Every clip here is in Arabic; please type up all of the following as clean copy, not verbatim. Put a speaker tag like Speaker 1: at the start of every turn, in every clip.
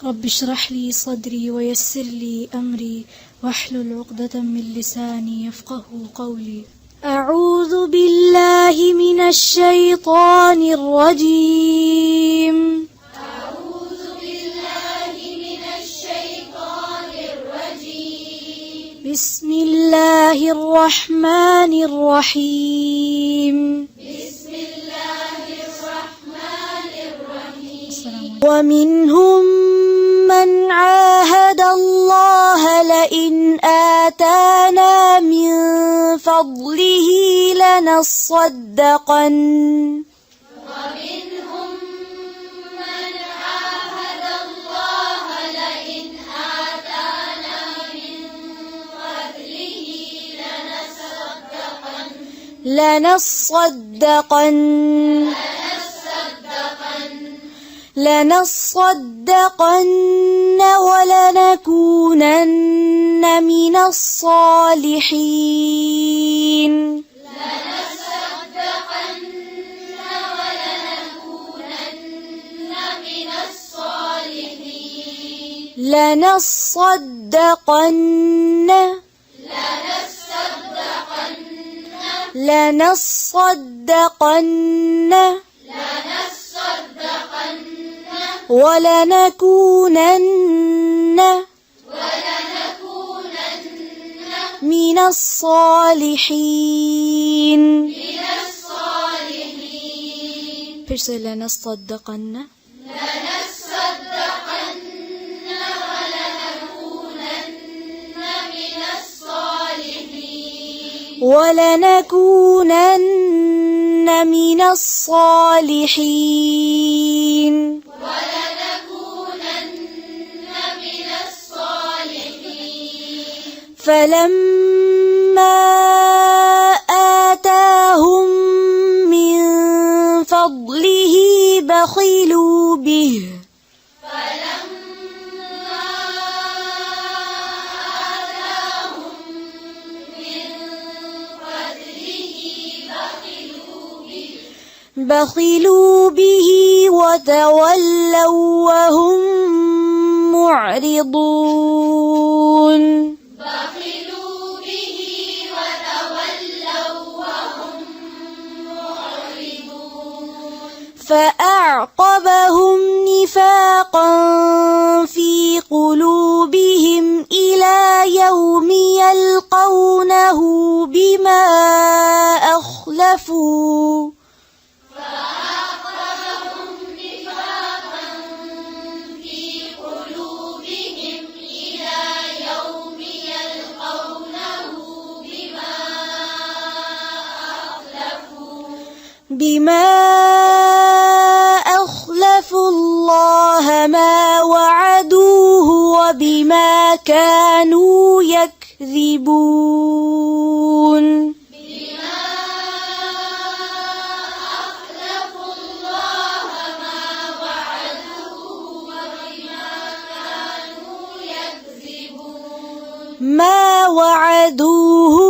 Speaker 1: رب اشرح لي صدري ويسر لي أمري واحلل عقدة من لساني يفقه قولي. أعوذ بالله من الشيطان الرجيم.
Speaker 2: أعوذ بالله من الشيطان الرجيم.
Speaker 1: بسم الله الرحمن الرحيم.
Speaker 2: بسم الله الرحمن الرحيم.
Speaker 1: ومنهم من عاهد الله لئن آتانا من فضله لنصدقن.
Speaker 2: ومنهم من عاهد الله لئن آتانا من فضله
Speaker 1: لنصدقن ولنكونن من الصالحين. لنصدقن ولنكونن من الصالحين. फिर से لنصدقن ولنكونن من الصالحين. فلما آتاهم من فضله بخلوا به. وتولوا وهم معرضون. فأعقبهم نفاقا في قلوبهم إلى يوم يلقونه بما أخلفوا الله ما وعدوه وبما كانوا يكذبون. ما وعدوه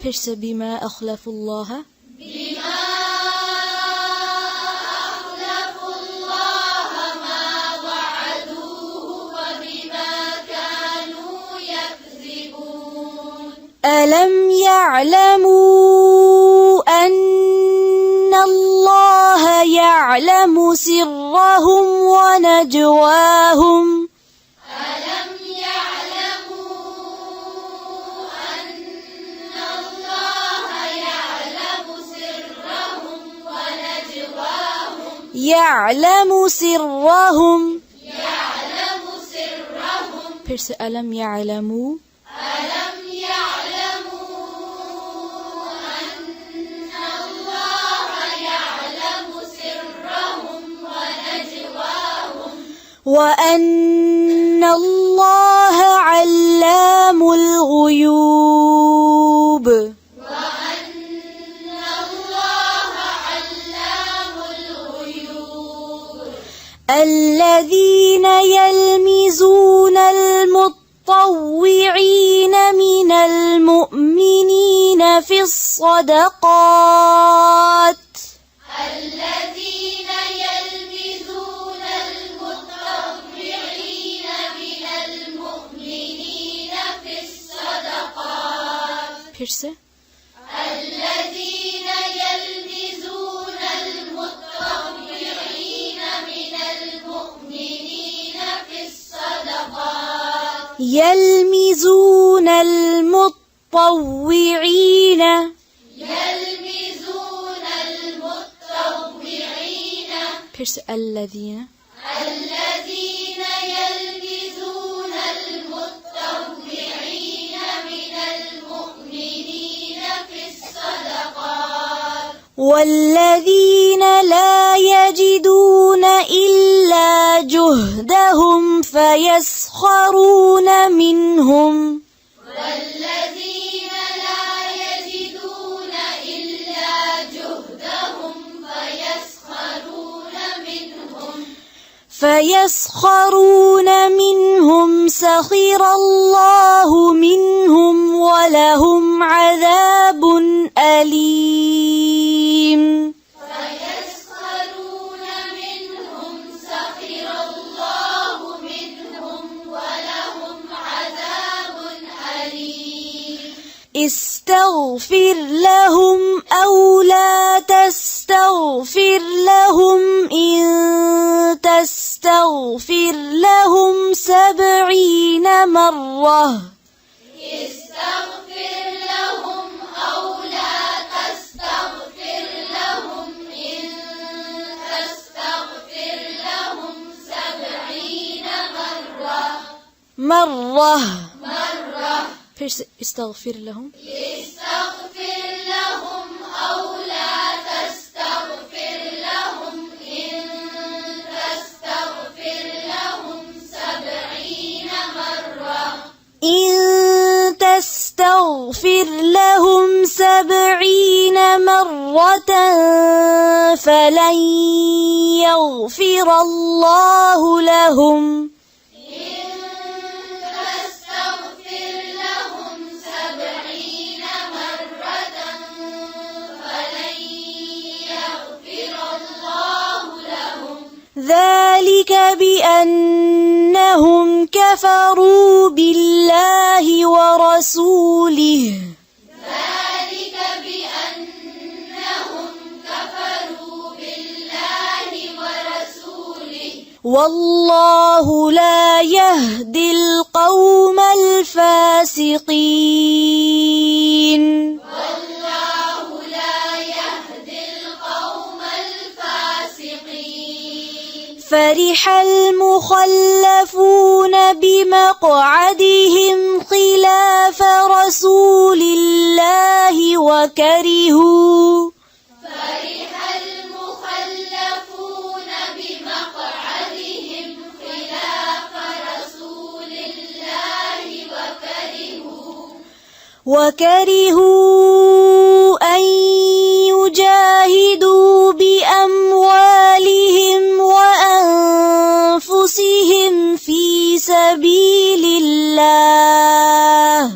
Speaker 1: फिर से بما أخلفوا الله
Speaker 2: ما وعدوه وبما كانوا يكذبون.
Speaker 1: ألم يعلموا أن الله يعلم سرهم ونجواهم. يعلم سرهم फिर से ألم يعلموا
Speaker 2: أن الله يعلم سرهم ونجواهم
Speaker 1: وأن الله علام الغيوب. الذين يلمزون المطوعين من المؤمنين في الصالحات الصدقات
Speaker 2: الذين يلمزون المتطوعين من المؤمنين في الصدقات. الذين يلمزون المتطوعين من المؤمنين في الصدقات.
Speaker 1: يلمزون المتطوعين
Speaker 2: يلمزون المتطوعين.
Speaker 1: الذين
Speaker 2: يلمزون المتطوعين من المؤمنين في الصدقات.
Speaker 1: والذين لا يجدون إلا جهدهم فيسخرون منهم
Speaker 2: والذين لا يجدون إلا جهدهم
Speaker 1: فيسخرون منهم سخر الله منهم ولهم عذاب أليم.
Speaker 2: فيسخرون منهم سخر الله منهم ولهم عذاب أليم.
Speaker 1: استغفر لهم أو لا تستغفر لهم إن تستغفر لهم 70 مرة.
Speaker 2: استغفر لهم أو لا تستغفر لهم إن تستغفر لهم 70 مرة.
Speaker 1: استغفر لهم.
Speaker 2: استغفر لهم أو لا تستغفر لهم إن تستغفر لهم 70 مرة.
Speaker 1: إن تستغفر لهم 70 مرة فلن يغفر الله لهم. ذلك بأنهم كفروا بالله ورسوله.
Speaker 2: ذلك بأنهم كفروا بالله ورسوله.
Speaker 1: والله لا يهدي القوم الفاسقين.
Speaker 2: والله لا يهدي القوم الفاسقين.
Speaker 1: فرح المخلفون بمقعدهم خلاف رسول الله وكرهوا
Speaker 2: فرح المخلفون بمقعدهم خلاف رسول الله
Speaker 1: وكرهوا أن يجاهدوا بأموالهم وأنفسهم في سبيل الله.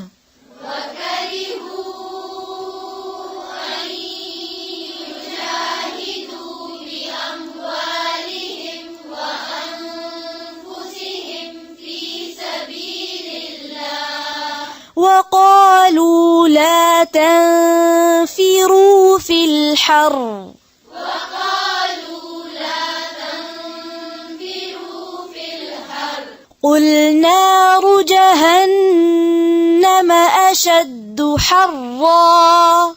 Speaker 1: وقالوا لا تنفروا في الحر. قل نار جهنم أشد حرا.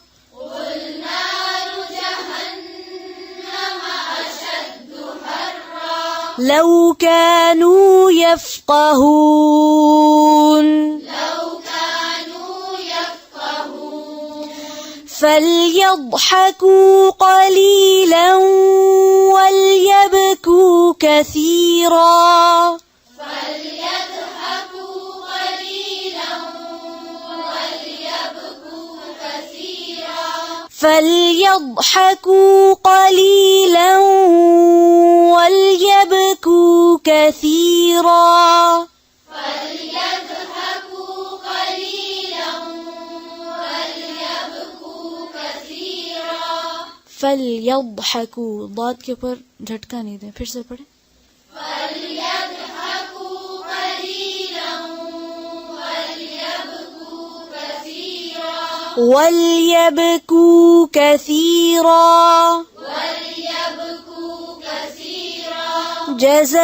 Speaker 1: لو كانوا يفقهون. فليضحكوا قليلا وليبكوا كثيرا. فليضحكوا قليلا وليبكوا كثيرا. फलयضحकू, दाद के ऊपर झटका नहीं दें। फिर से पढ़े।
Speaker 2: فليضحكوا قليلا وليبكوا كثيرا
Speaker 1: وليبكوا كثيرا جزاء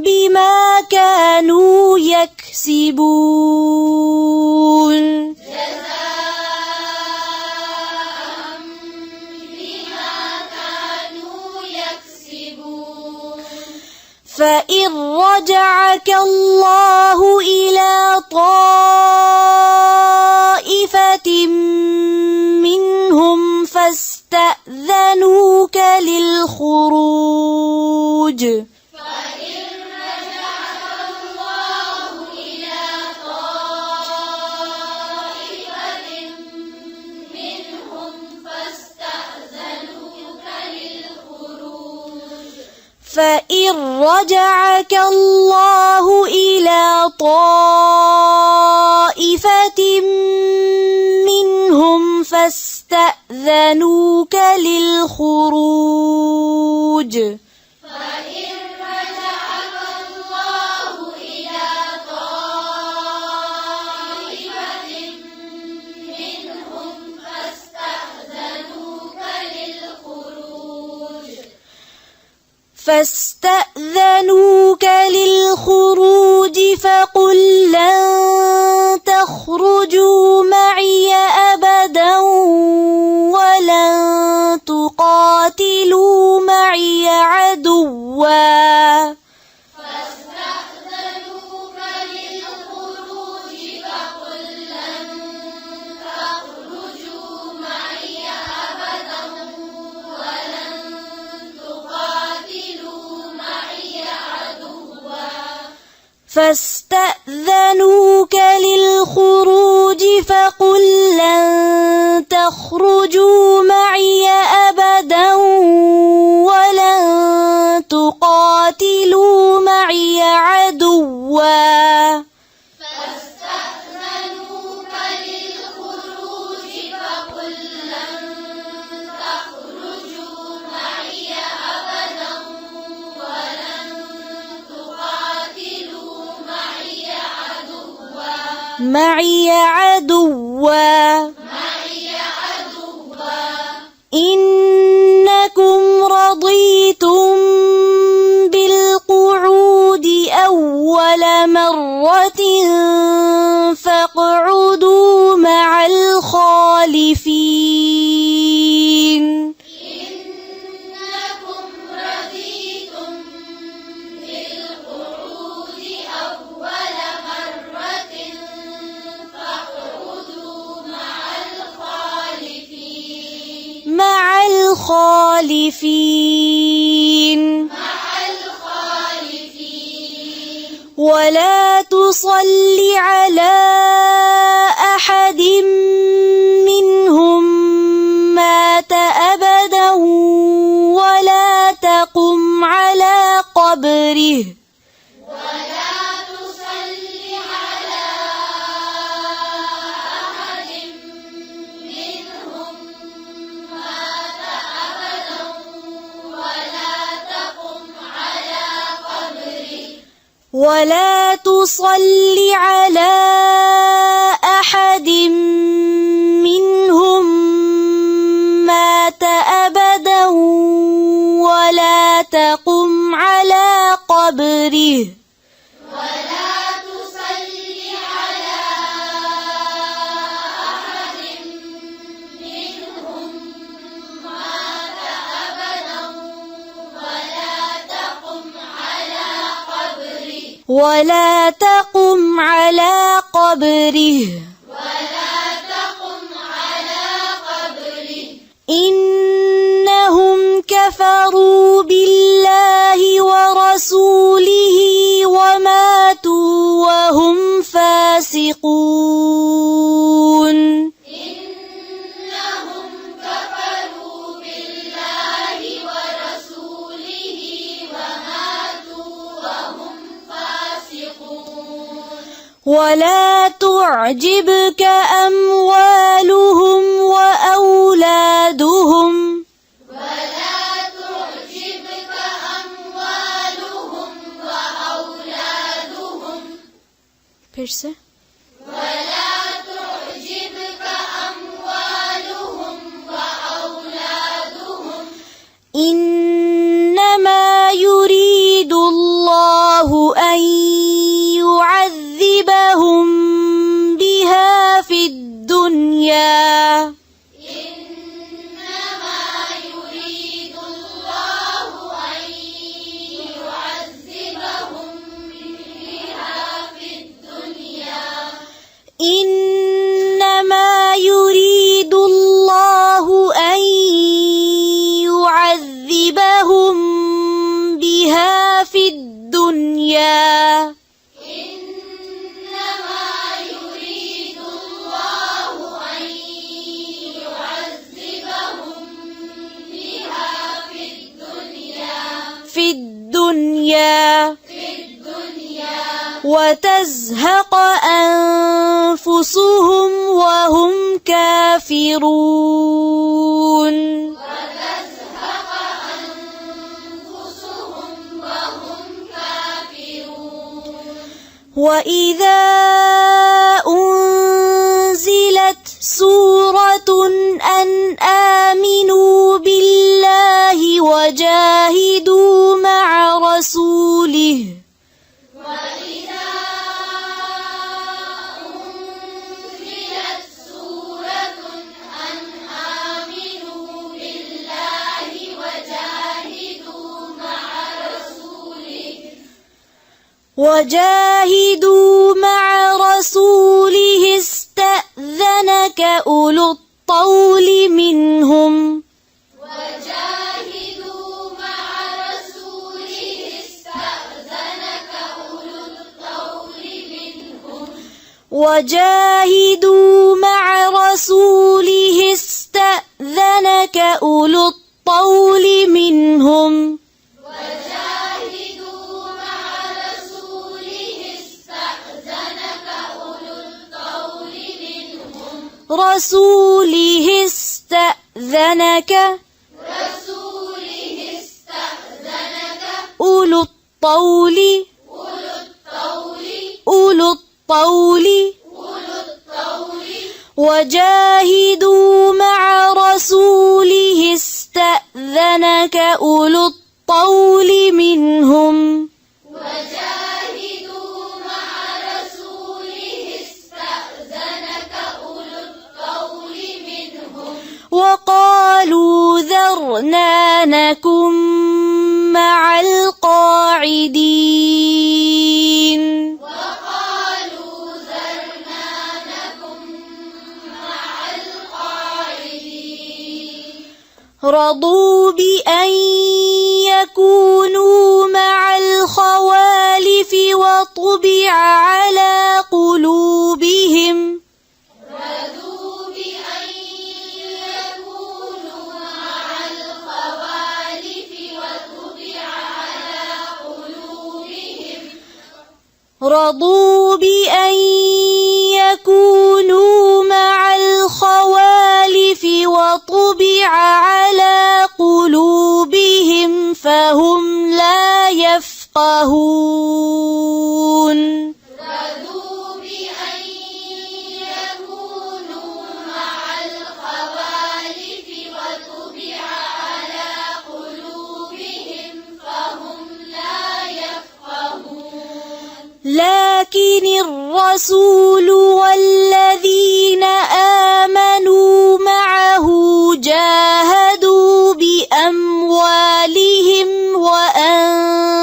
Speaker 1: بما كانوا يكسبون فإن رجعك الله إلى طائفة منهم فاستأذنوك للخروج فإن رجعك الله إلى طائفة منهم فاستأذنوك للخروج فاستأذنوك للخروج فقل لن تخرجوا معي أبدا ولن تقاتلوا معي عدوا فاستأذنوك للخروج فقل لن تخرجوا معي أبدا ولن تقاتلوا معي عدوا معي عدوا إنكم رضيتم بالقعود أول مرة فاقعدوا مع الخالفين مع الخالفين ولا تصل على أحد منهم مات أبدا ولا تقم على قبره ولا تصل على أحد منهم مات أبدا ولا تقم على قبره ولا تقم على قبره إنهم كفروا بالله ورسوله وماتوا وهم فاسقون ولا تعجبك أموالهم وأولادهم أولادهم
Speaker 2: ولا تعجبك أموالهم وأولادهم
Speaker 1: Perse
Speaker 2: ولا تعجبك أموالهم وأولادهم
Speaker 1: إنما يريد الله أن يعذبهم بها في الدنيا
Speaker 2: إنما يريد الله أن يعذبهم بها في الدنيا
Speaker 1: إنما يريد الله أن يعذبهم بها في الدنيا
Speaker 2: إنما يريد الله أن يعذبهم بها في الدنيا وتزهق أنفسهم وهم كافرون وإذا أنزلت سورة أن آمنوا بالله وجاهدوا مع رسوله وإذا أنزلت سورة أن آمنوا بالله
Speaker 1: وجاهدوا مع رسوله استأذنك أولو الطول منهم وجاهدوا مع رسوله استأذنك أولو الطول منهم رسوله استأذنك أولو الطول وجاهدوا مع رسوله استأذنك أولو الطول منهم وقالوا ذرنا نكن مع القاعدين رضوا بأن يكونوا مع الخوالف وطبع على قلوبهم رضوا بأن يكونوا مع الخوالف وطبع على قلوبهم فهم لا يفقهون لكن الرسول والذين آمنوا معه جاهدوا بأموالهم وأنفسهم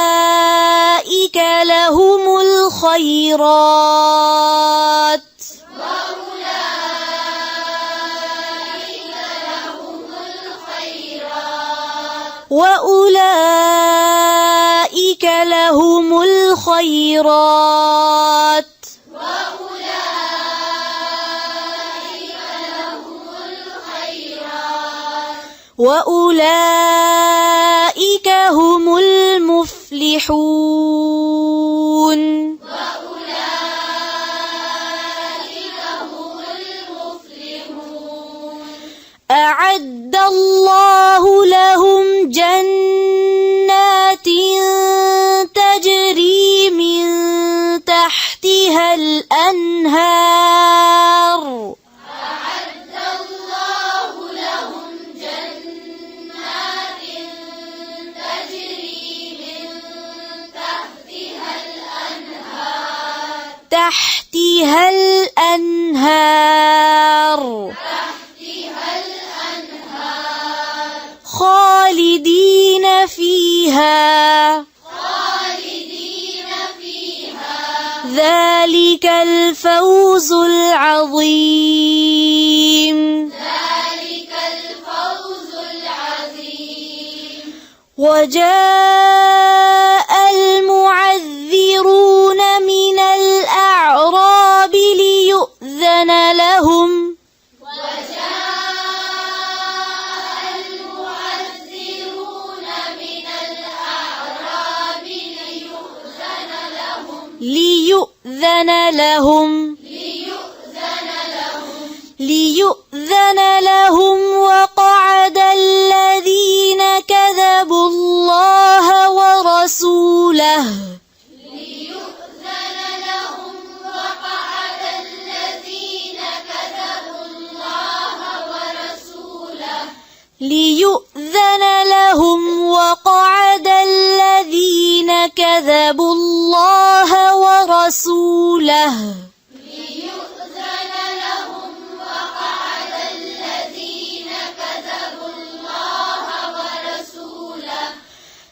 Speaker 1: وأولئك لهم الخيرات وأولئك لهم الخيرات وأولئك هم المفلحون. أعد الله لهم جنات تجري من تحتها الأنهار.
Speaker 2: أعد الله لهم جنات تجري من تحتها الأنهار خالدين فيها ذلك الفوز العظيم. وجاء المعذرون من الأعراب ليؤذن لهم ليؤذن لهم وقعد الذين كذبوا الله ورسوله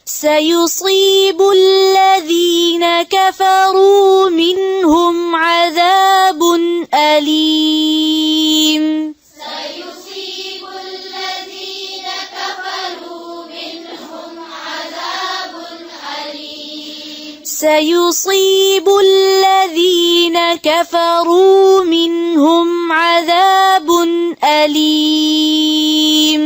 Speaker 2: سيصيب الذين كفروا منهم عذاب أليم. سيصيب الذين كفروا منهم عذاب أليم.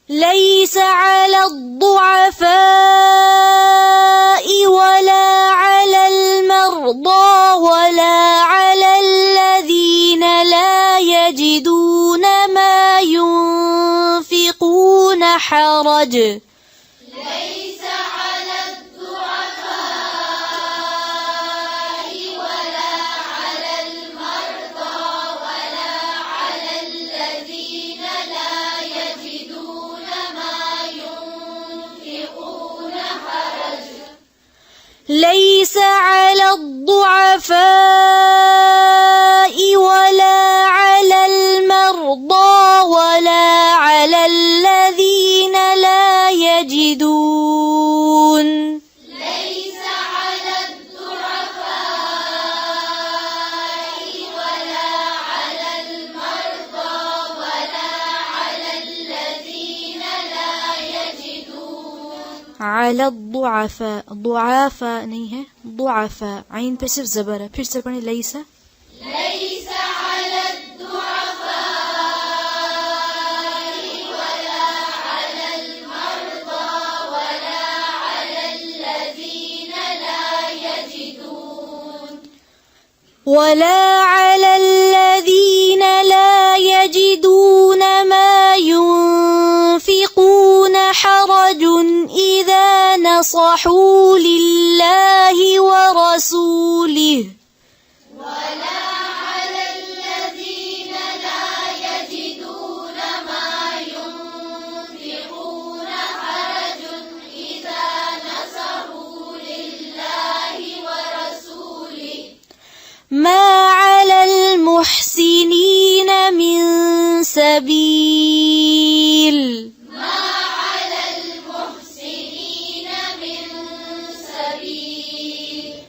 Speaker 2: ليس على الضعفاء ولا على المرضى ولا على الذين لا يجدون ما ينفقون حرج. ليس على الضعفاء ولا على المرضى ولا على الذين لا يجدون على الضعفاء ضعفاء नहीं है ضعفاء عين पे सिर्फ ज़बर है फिर से पढ़ें ليس على الضعفاء ولا على المرضى ولا على الذين لا يجدون ما ينفقون حرج إذا نصحوا لله ورسوله ولا على الذين لا يجدون ما ينفقون حرج إذا نصحوا لله ورسوله ما على المحسنين من سبيل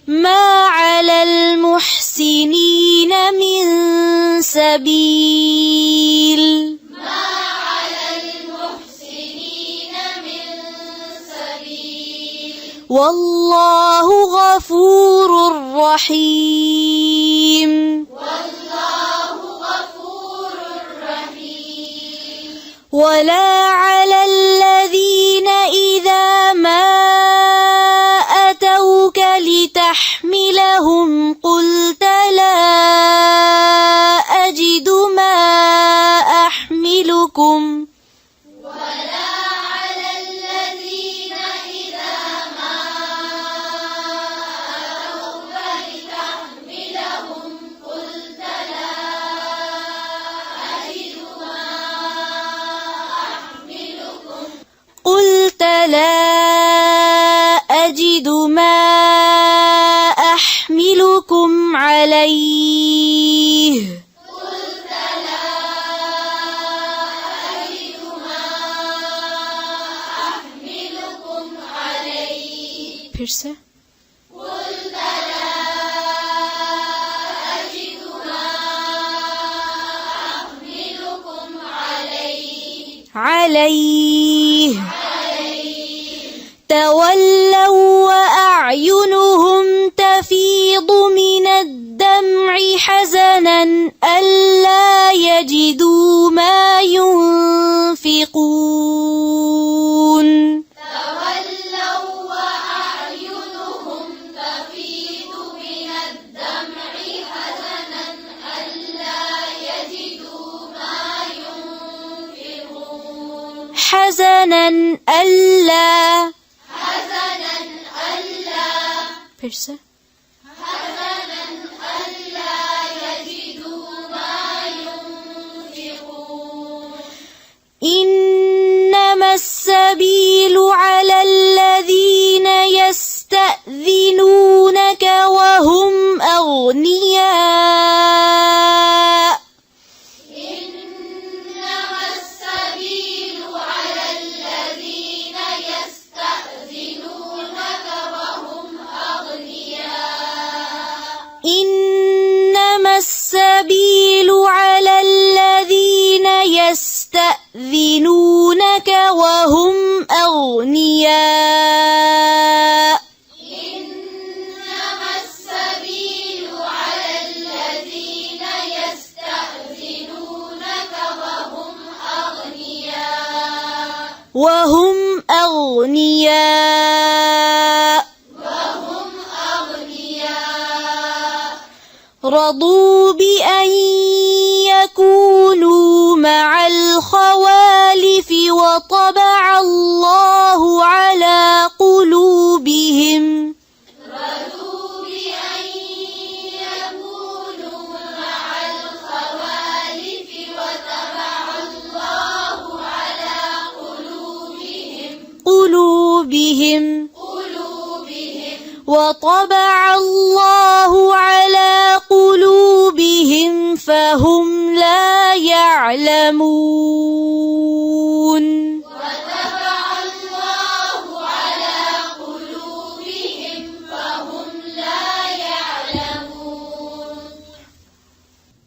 Speaker 2: ما على المحسنين من سبيل والله غفور رحيم. ولا على الذين إذا ما أتوك لتحملهم قلت لا أجد ما أحملكم قلت لا أجد ما أحملكم عليه फिर से عليه تولوا وأعينهم تفيض من الدمع حزنا ألا يجدوا ما ينفقون حزنا ألا फिर से إنما السبيل على الذين يستأذنونك وهم أغنياء إنما السبيل على الذين يستأذنونك وهم أغنياء إنما السبيل على الذين يستأذنونك وهم أغنياء رضوا بأن يكونوا مع الخوالف وطبع الله على قلوبهم وطبع الله على قلوبهم فهم لا يعلمون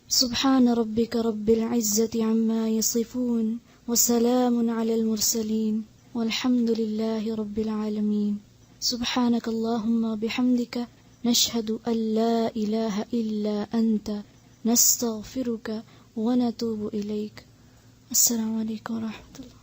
Speaker 2: سبحان ربك رب العزة عما يصفون وسلام على المرسلين والحمد لله رب العالمين سبحانك اللهم بحمدك نشهد أن لا إله إلا أنت نستغفرك ونتوب إليك. السلام عليكم ورحمة الله.